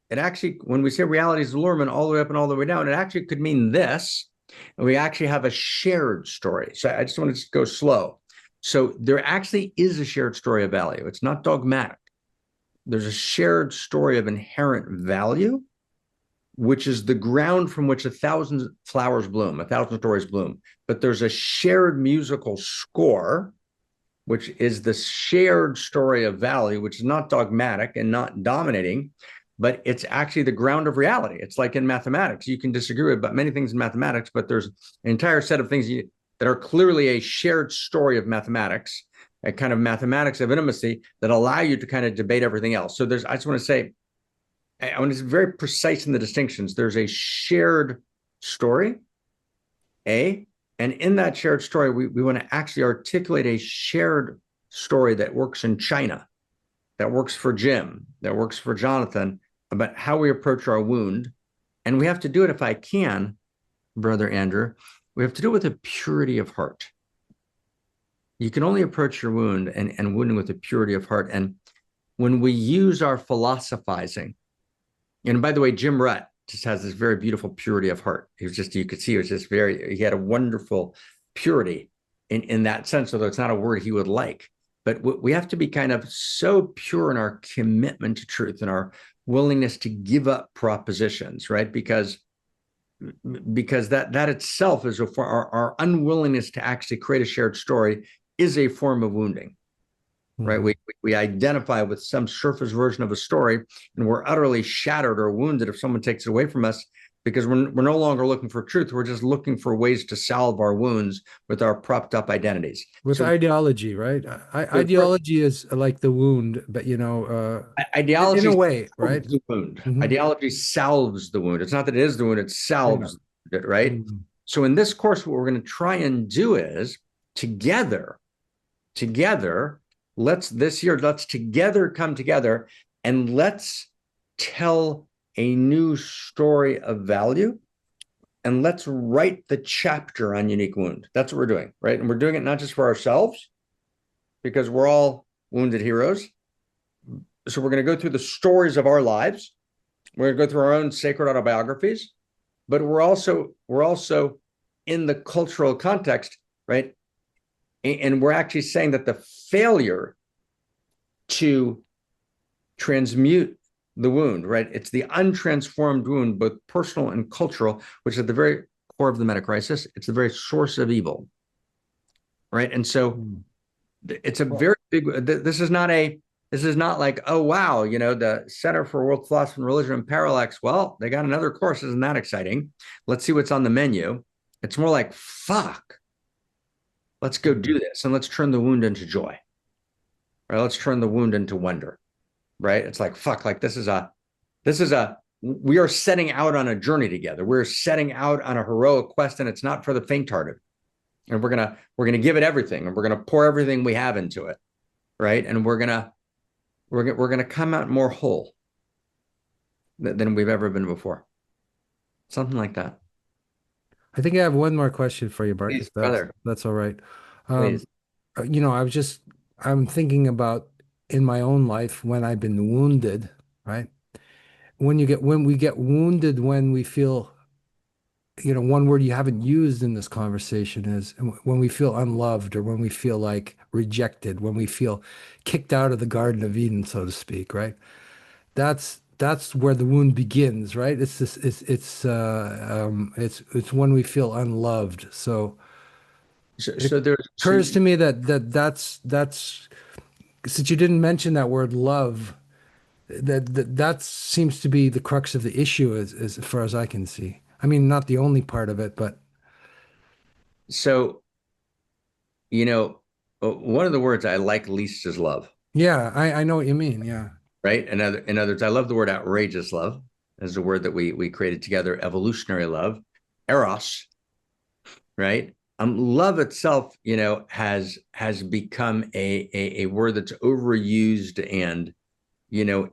when we say reality is allurement all the way up and all the way down, it actually could mean this. And we actually have a shared story. So I just want to go slow. So there actually is a shared story of value. It's not dogmatic. There's a shared story of inherent value, which is the ground from which 1,000 flowers bloom, 1,000 stories bloom. But there's a shared musical score, which is the shared story of value, which is not dogmatic and not dominating, but it's actually the ground of reality. It's like in mathematics. You can disagree about many things in mathematics, but there's an entire set of things that are clearly a shared story of mathematics, a kind of mathematics of intimacy that allow you to kind of debate everything else. So I just want to say, I want to be very precise in the distinctions. There's a shared story, and in that shared story, we want to actually articulate a shared story that works in China, that works for Jim, that works for Jonathan, about how we approach our wound. And we have to do it, if I can, Brother Andrew, we have to do it with a purity of heart. You can only approach your wound and wounding with a purity of heart. And when we use our philosophizing, and by the way, Jim Rutt, just has this very beautiful purity of heart. He was just, you could see, he was just he had a wonderful purity in that sense, although it's not a word he would like. But we have to be kind of so pure in our commitment to truth and our willingness to give up propositions, right? Because that itself is our unwillingness to actually create a shared story is a form of wounding, right? We identify with some surface version of a story, and we're utterly shattered or wounded if someone takes it away from us, because we're no longer looking for truth. We're just looking for ways to salve our wounds with our propped up identities. With ideology, right? Ideology is like the wound, but ideology in a way, right? The wound. Ideology salves the wound. It's not that it is the wound; it salves it, right? So in this course, what we're going to try and do is together, let's together come together and let's tell a new story of value, and let's write the chapter on unique wound. That's what we're doing, right? And we're doing it not just for ourselves, because we're all wounded heroes. So we're going to go through the stories of our lives. We're going to go through our own sacred autobiographies, but we're also in the cultural context, right? And we're actually saying that the failure to transmute the wound, right? It's the untransformed wound, both personal and cultural, which is at the very core of the meta crisis. It's the very source of evil, right? And so it's a very big, this is not like, oh, wow, the Center for World Philosophy and Religion and Parallax, well, they got another course. Isn't that exciting? Let's see what's on the menu. It's more like, fuck, let's go do this, and let's turn the wound into joy, right? Let's turn the wound into wonder, right? It's like, fuck, like we are setting out on a journey together. We're setting out on a heroic quest, and it's not for the faint-hearted. And we're gonna give it everything, and we're gonna pour everything we have into it, right? And we're gonna come out more whole than we've ever been before. Something like that. I think I have one more question for you, Mark. Please, That's all right. Please. I'm thinking about in my own life when I've been wounded, right? When we get wounded, when we feel, one word you haven't used in this conversation is when we feel unloved, or when we feel like rejected, when we feel kicked out of the Garden of Eden, so to speak, right? That's where the wound begins, right? It's when we feel unloved. So there occurs to me that's since you didn't mention that word love, that seems to be the crux of the issue as far as I can see. I mean, not the only part of it, but so one of the words I like least is love. Yeah, I know what you mean. Yeah. Right. In other words, I love the word outrageous love as a word that we created together, evolutionary love, eros, right? Love itself, has become a word that's overused and,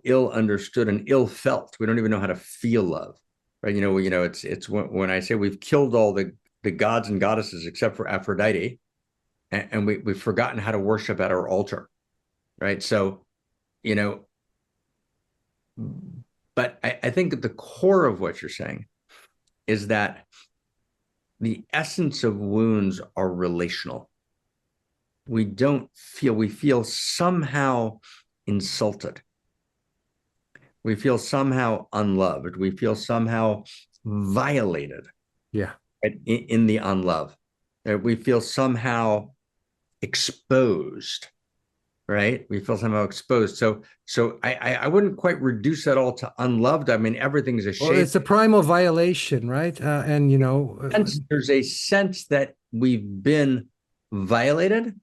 ill understood and ill felt. We don't even know how to feel love, right? It's when I say we've killed all the gods and goddesses except for Aphrodite, and we've forgotten how to worship at our altar, right? So, but I think at the core of what you're saying is that the essence of wounds are relational. We feel somehow insulted. We feel somehow unloved. We feel somehow violated. Yeah. In the unlove. We feel somehow exposed, right? We feel somehow exposed. So I wouldn't quite reduce that all to unloved. I mean, everything's a shade. Well, it's a primal violation, right? And there's a sense that we've been violated,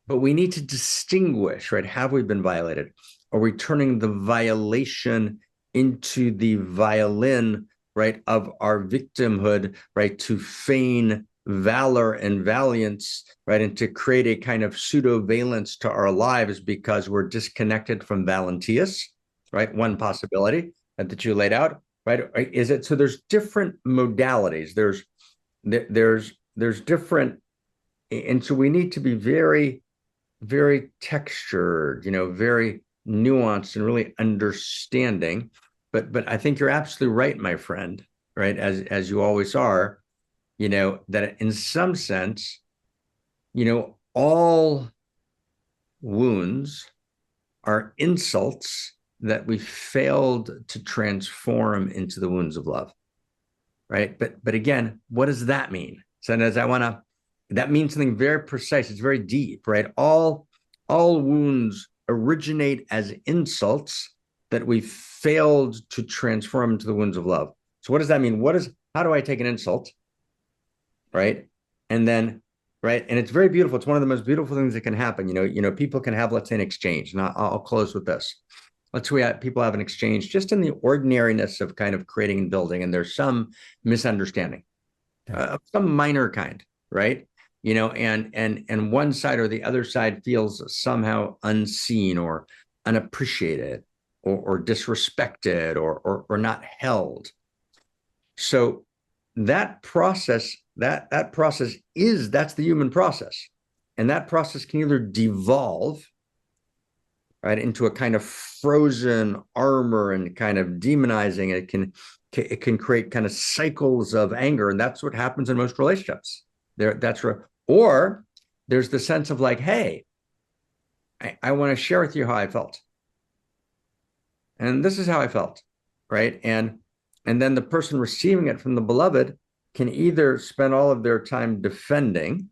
but we need to distinguish, right? Have we been violated? Are we turning the violation into the violin, right, of our victimhood, right, to feign valor and valiance, right, and to create a kind of pseudo-valence to our lives because we're disconnected from Valentius, right? One possibility that you laid out, right? Is it so? There's different modalities. There's different, and so we need to be very, very textured, very nuanced and really understanding. but I think you're absolutely right, my friend, right? As you always are, that in some sense, all wounds are insults that we failed to transform into the wounds of love, right? But again, what does that mean? So as that means something very precise. It's very deep, right? All wounds originate as insults that we failed to transform into the wounds of love. So what does that mean? How do I take an insult, right? And then, right, and it's very beautiful. It's one of the most beautiful things that can happen. People can have, let's say, an exchange, and I'll close with this. Let's say people have an exchange just in the ordinariness of kind of creating and building, and there's some misunderstanding of some minor kind, right? And one side or the other side feels somehow unseen or unappreciated or disrespected or not held. So that process, that's the human process. And that process can either devolve, right, into a kind of frozen armor and kind of demonizing. It can create kind of cycles of anger, and that's what happens in most relationships. Or there's the sense of like, hey, I want to share with you how I felt, and this is how I felt, right? And then the person receiving it from the beloved can either spend all of their time defending,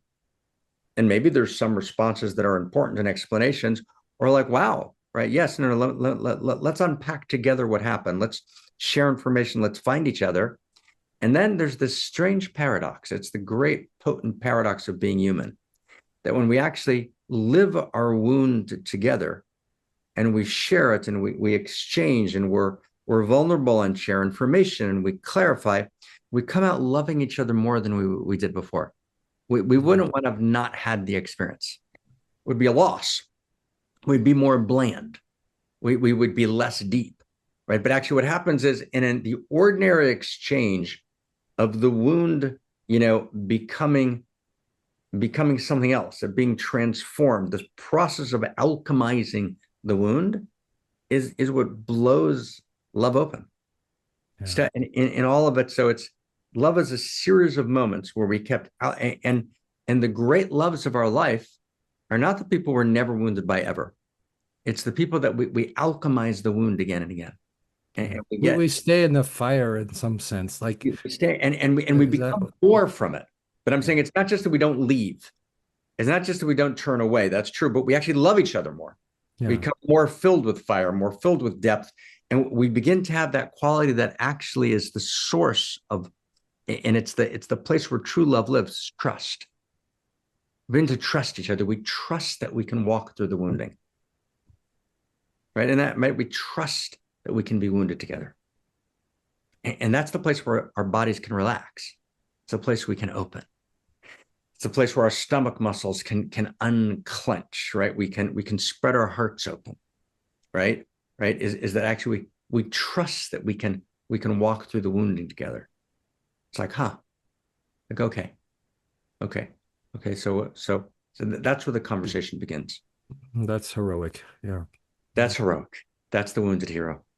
and maybe there's some responses that are important and explanations, or like, wow, right? Yes, no, let's unpack together what happened. Let's share information. Let's find each other. And then there's this strange paradox. It's the great potent paradox of being human, that when we actually live our wound together and we share it and we exchange and we're vulnerable and share information and we clarify, we come out loving each other more than we did before. We wouldn't want to have not had the experience. It would be a loss. We'd be more bland. We would be less deep, right? But actually what happens is in the ordinary exchange of the wound, becoming something else, of being transformed, this process of alchemizing the wound is what blows love open. Yeah. So in all of it, so it's love is a series of moments where we kept out, and the great loves of our life are not the people we're never wounded by ever. It's the people that we alchemize the wound again and again. And we stay in the fire in some sense, like we stay and we become more from it. But I'm saying it's not just that we don't leave. It's not just that we don't turn away. That's true, but we actually love each other more. Yeah. We become more filled with fire, more filled with depth, and we begin to have that quality that actually is the source of, and it's the place where true love lives, trust. We begin to trust each other. We trust that we can walk through the wounding, right? And that we trust that we can be wounded together. And that's the place where our bodies can relax. It's a place we can open. It's a place where our stomach muscles can unclench, right? We can spread our hearts open, right? Right? Is that actually we trust that we can walk through the wounding together. It's like, like, okay. So that's where the conversation begins. That's heroic. Yeah. That's heroic. That's the wounded hero.